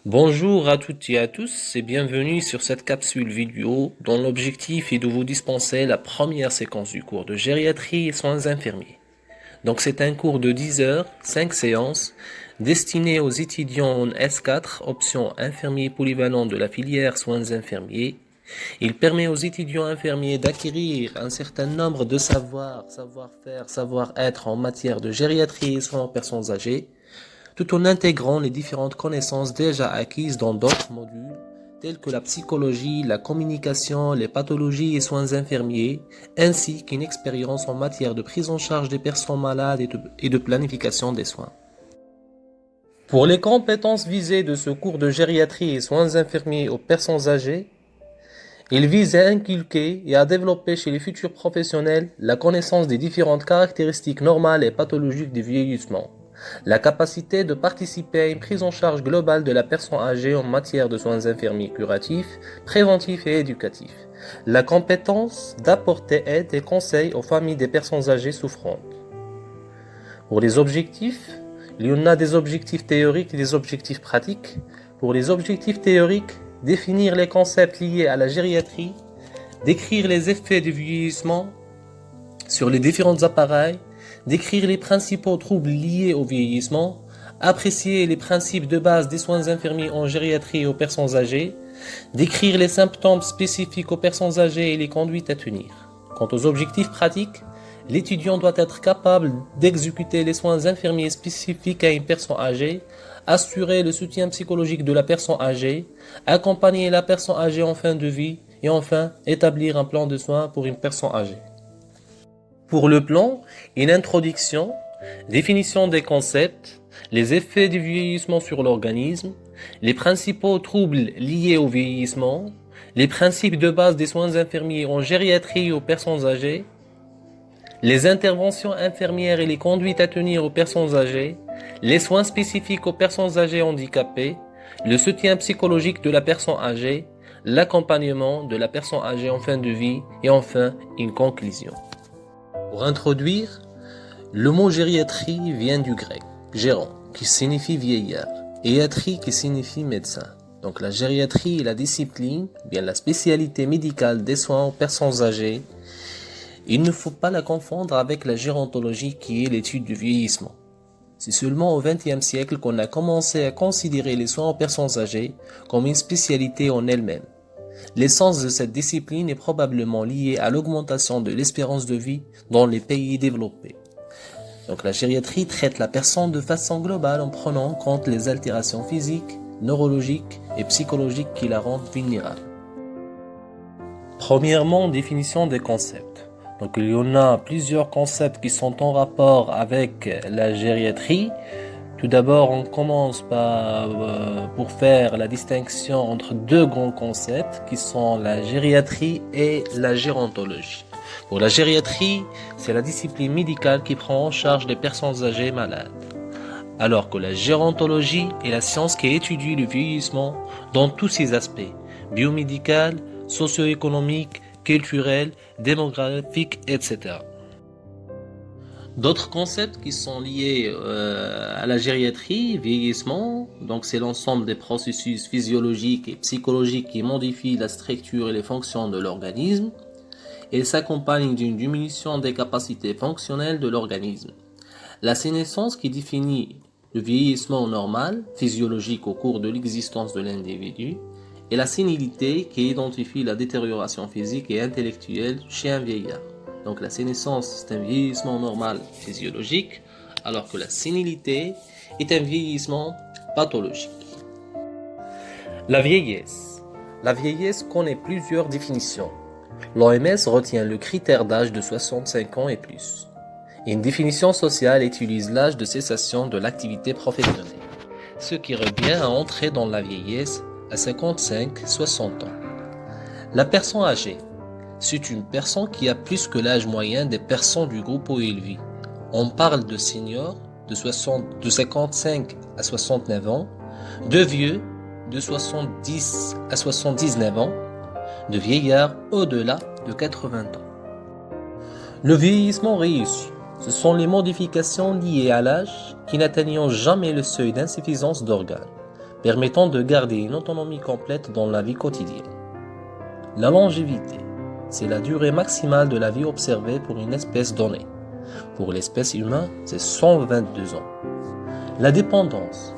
Bonjour à toutes et à tous et bienvenue sur cette capsule vidéo dont l'objectif est de vous dispenser la première séquence du cours de gériatrie et soins infirmiers. Donc c'est un cours de 10 heures, 5 séances, destiné aux étudiants en S4, option infirmier polyvalent de la filière soins infirmiers. Il permet aux étudiants infirmiers d'acquérir un certain nombre de savoir-faire, savoir-être en matière de gériatrie et soins aux personnes âgées, tout en intégrant les différentes connaissances déjà acquises dans d'autres modules, tels que la psychologie, la communication, les pathologies et soins infirmiers, ainsi qu'une expérience en matière de prise en charge des personnes malades et de planification des soins. Pour les compétences visées de ce cours de gériatrie et soins infirmiers aux personnes âgées, il vise à inculquer et à développer chez les futurs professionnels la connaissance des différentes caractéristiques normales et pathologiques du vieillissement, la capacité de participer à une prise en charge globale de la personne âgée en matière de soins infirmiers curatifs, préventifs et éducatifs, la compétence d'apporter aide et conseils aux familles des personnes âgées souffrantes. Pour les objectifs, il y en a des objectifs théoriques et des objectifs pratiques. Pour les objectifs théoriques, définir les concepts liés à la gériatrie, décrire les effets du vieillissement sur les différents appareils, décrire les principaux troubles liés au vieillissement, apprécier les principes de base des soins infirmiers en gériatrie et aux personnes âgées, décrire les symptômes spécifiques aux personnes âgées et les conduites à tenir. Quant aux objectifs pratiques, l'étudiant doit être capable d'exécuter les soins infirmiers spécifiques à une personne âgée, assurer le soutien psychologique de la personne âgée, accompagner la personne âgée en fin de vie et enfin établir un plan de soins pour une personne âgée. Pour le plan, une introduction, définition des concepts, les effets du vieillissement sur l'organisme, les principaux troubles liés au vieillissement, les principes de base des soins infirmiers en gériatrie aux personnes âgées, les interventions infirmières et les conduites à tenir aux personnes âgées, les soins spécifiques aux personnes âgées handicapées, le soutien psychologique de la personne âgée, l'accompagnement de la personne âgée en fin de vie et enfin une conclusion. Pour introduire, le mot gériatrie vient du grec géron qui signifie vieillard et iatrie qui signifie médecin. Donc la gériatrie est la discipline, bien la spécialité médicale des soins aux personnes âgées. Il ne faut pas la confondre avec la gérontologie qui est l'étude du vieillissement. C'est seulement au XXe siècle qu'on a commencé à considérer les soins aux personnes âgées comme une spécialité en elle-même. L'essence de cette discipline est probablement liée à l'augmentation de l'espérance de vie dans les pays développés. Donc la gériatrie traite la personne de façon globale en prenant en compte les altérations physiques, neurologiques et psychologiques qui la rendent vulnérable. Premièrement, définition des concepts. Donc il y en a plusieurs concepts qui sont en rapport avec la gériatrie. Tout d'abord, on commence pour faire la distinction entre deux grands concepts qui sont la gériatrie et la gérontologie. Pour la gériatrie, c'est la discipline médicale qui prend en charge les personnes âgées malades, alors que la gérontologie est la science qui étudie le vieillissement dans tous ses aspects, biomédical, socio-économique, culturel, démographique, etc. D'autres concepts qui sont liés à la gériatrie, vieillissement, donc c'est l'ensemble des processus physiologiques et psychologiques qui modifient la structure et les fonctions de l'organisme et s'accompagnent d'une diminution des capacités fonctionnelles de l'organisme. La sénescence qui définit le vieillissement normal, physiologique au cours de l'existence de l'individu, et la sénilité qui identifie la détérioration physique et intellectuelle chez un vieillard. Donc la sénescence, c'est un vieillissement normal physiologique, alors que la sénilité est un vieillissement pathologique. La vieillesse. La vieillesse connaît plusieurs définitions. L'OMS retient le critère d'âge de 65 ans et plus. Une définition sociale utilise l'âge de cessation de l'activité professionnelle, ce qui revient à entrer dans la vieillesse à 55-60 ans. La personne âgée. C'est une personne qui a plus que l'âge moyen des personnes du groupe où il vit. On parle de seniors de 55 à 69 ans, de vieux de 70 à 79 ans, de vieillards au-delà de 80 ans. Le vieillissement réussi, ce sont les modifications liées à l'âge qui n'atteignent jamais le seuil d'insuffisance d'organes. permettant de garder une autonomie complète dans la vie quotidienne. La longévité, c'est la durée maximale de la vie observée pour une espèce donnée. Pour l'espèce humaine, c'est 122 ans. La dépendance,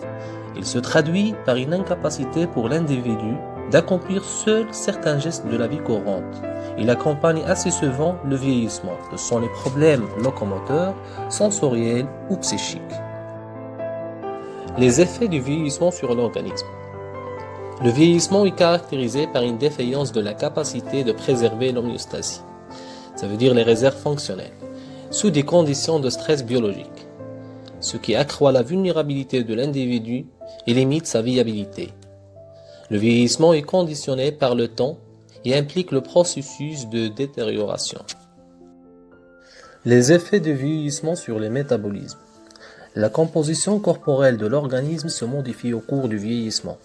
il se traduit par une incapacité pour l'individu d'accomplir seul certains gestes de la vie courante. Il accompagne assez souvent le vieillissement. Ce sont les problèmes locomoteurs, sensoriels ou psychiques. Les effets du vieillissement sur l'organisme. Le vieillissement est caractérisé par une défaillance de la capacité de préserver l'homéostasie, ça veut dire les réserves fonctionnelles, sous des conditions de stress biologique, ce qui accroît la vulnérabilité de l'individu et limite sa viabilité. Le vieillissement est conditionné par le temps et implique le processus de détérioration. Les effets du vieillissement sur le métabolisme. La composition corporelle de l'organisme se modifie au cours du vieillissement.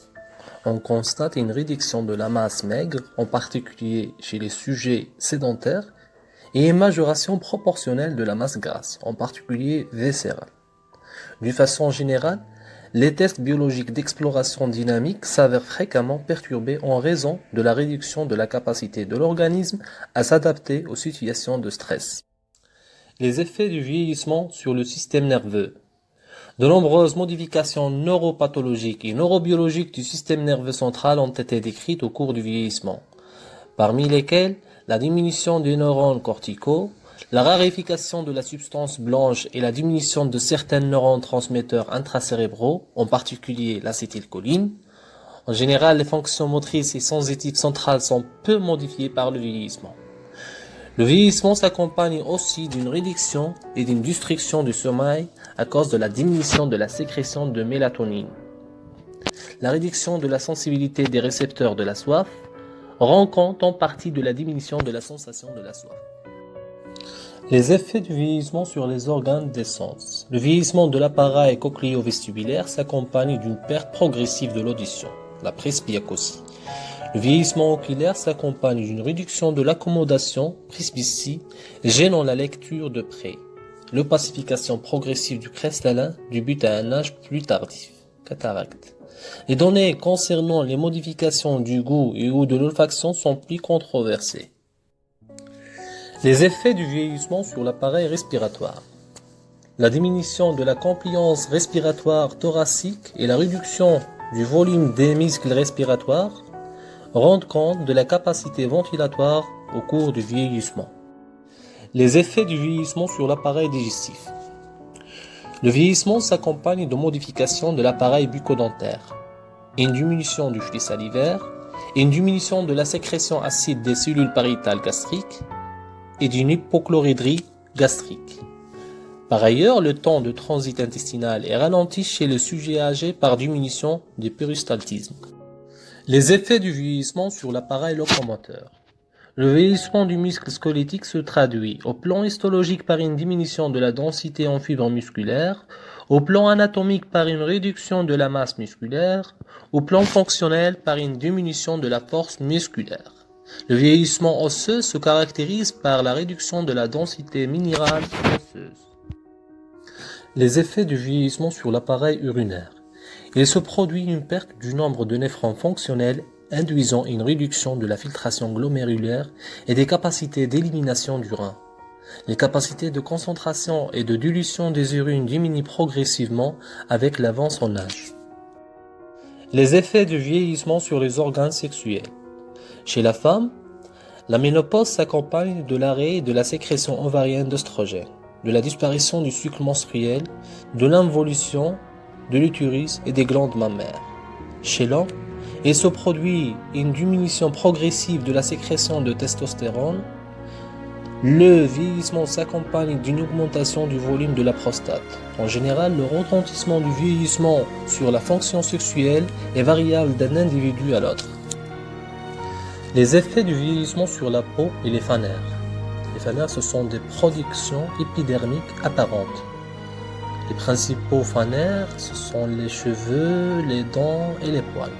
On constate une réduction de la masse maigre, en particulier chez les sujets sédentaires, et une majoration proportionnelle de la masse grasse, en particulier viscérale. D'une façon générale, les tests biologiques d'exploration dynamique s'avèrent fréquemment perturbés en raison de la réduction de la capacité de l'organisme à s'adapter aux situations de stress. Les effets du vieillissement sur le système nerveux. De nombreuses modifications neuropathologiques et neurobiologiques du système nerveux central ont été décrites au cours du vieillissement, parmi lesquelles la diminution des neurones corticaux, la raréfaction de la substance blanche et la diminution de certains neurones transmetteurs intracérébraux, en particulier l'acétylcholine. En général, les fonctions motrices et sensitives centrales sont peu modifiées par le vieillissement. Le vieillissement s'accompagne aussi d'une réduction et d'une destruction du sommeil à cause de la diminution de la sécrétion de mélatonine. La réduction de la sensibilité des récepteurs de la soif rend compte en partie de la diminution de la sensation de la soif. Les effets du vieillissement sur les organes des sens. Le vieillissement de l'appareil cochléo-vestibulaire s'accompagne d'une perte progressive de l'audition, la presbyacousie. Le vieillissement oculaire s'accompagne d'une réduction de l'accommodation, presbytie, gênant la lecture de près. L'opacification progressive du cristallin débute à un âge plus tardif, cataracte. Les données concernant les modifications du goût et ou de l'olfaction sont plus controversées. Les effets du vieillissement sur l'appareil respiratoire. La diminution de la compliance respiratoire thoracique et la réduction du volume des muscles respiratoires rendent compte de la capacité ventilatoire au cours du vieillissement. Les effets du vieillissement sur l'appareil digestif. Le vieillissement s'accompagne de modifications de l'appareil bucco-dentaire, une diminution du flux salivaire, une diminution de la sécrétion acide des cellules pariétales gastriques et d'une hypochloridrie gastrique. Par ailleurs, le temps de transit intestinal est ralenti chez le sujet âgé par diminution du péristaltisme. Les effets du vieillissement sur l'appareil locomoteur. Le vieillissement du muscle squelettique se traduit au plan histologique par une diminution de la densité en fibres musculaires, au plan anatomique par une réduction de la masse musculaire, au plan fonctionnel par une diminution de la force musculaire. Le vieillissement osseux se caractérise par la réduction de la densité minérale osseuse. Les effets du vieillissement sur l'appareil urinaire. Il se produit une perte du nombre de néphrons fonctionnels induisant une réduction de la filtration glomérulaire et des capacités d'élimination du rein. Les capacités de concentration et de dilution des urines diminuent progressivement avec l'avance en âge. Les effets du vieillissement sur les organes sexuels. Chez la femme, la ménopause s'accompagne de l'arrêt de la sécrétion ovarienne d'œstrogène, de la disparition du cycle menstruel, de l'involution de l'utérus et des glandes mammaires. Chez l'homme, il se produit une diminution progressive de la sécrétion de testostérone. Le vieillissement s'accompagne d'une augmentation du volume de la prostate. En général, le retentissement du vieillissement sur la fonction sexuelle est variable d'un individu à l'autre. Les effets du vieillissement sur la peau et les fanères. Les fanères, ce sont des productions épidermiques apparentes. Les principaux fanères, ce sont les cheveux, les dents et les poils.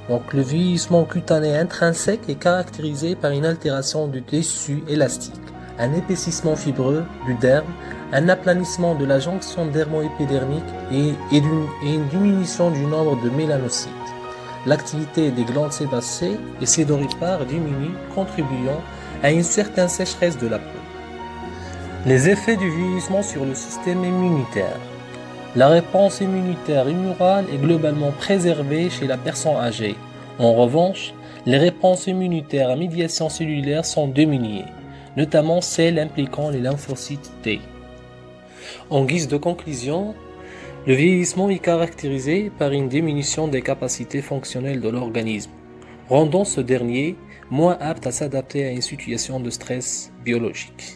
Donc le vieillissement cutané intrinsèque est caractérisé par une altération du tissu élastique, un épaississement fibreux du derme, un aplanissement de la jonction dermo-épidermique et une diminution du nombre de mélanocytes. L'activité des glandes sébacées et sédoripares diminue, contribuant à une certaine sécheresse de la peau. Les effets du vieillissement sur le système immunitaire. La réponse immunitaire humorale est globalement préservée chez la personne âgée. En revanche, les réponses immunitaires à médiation cellulaire sont diminuées, notamment celles impliquant les lymphocytes T. En guise de conclusion, le vieillissement est caractérisé par une diminution des capacités fonctionnelles de l'organisme, rendant ce dernier moins apte à s'adapter à une situation de stress biologique.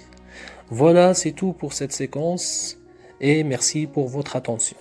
Voilà, c'est tout pour cette séquence et merci pour votre attention.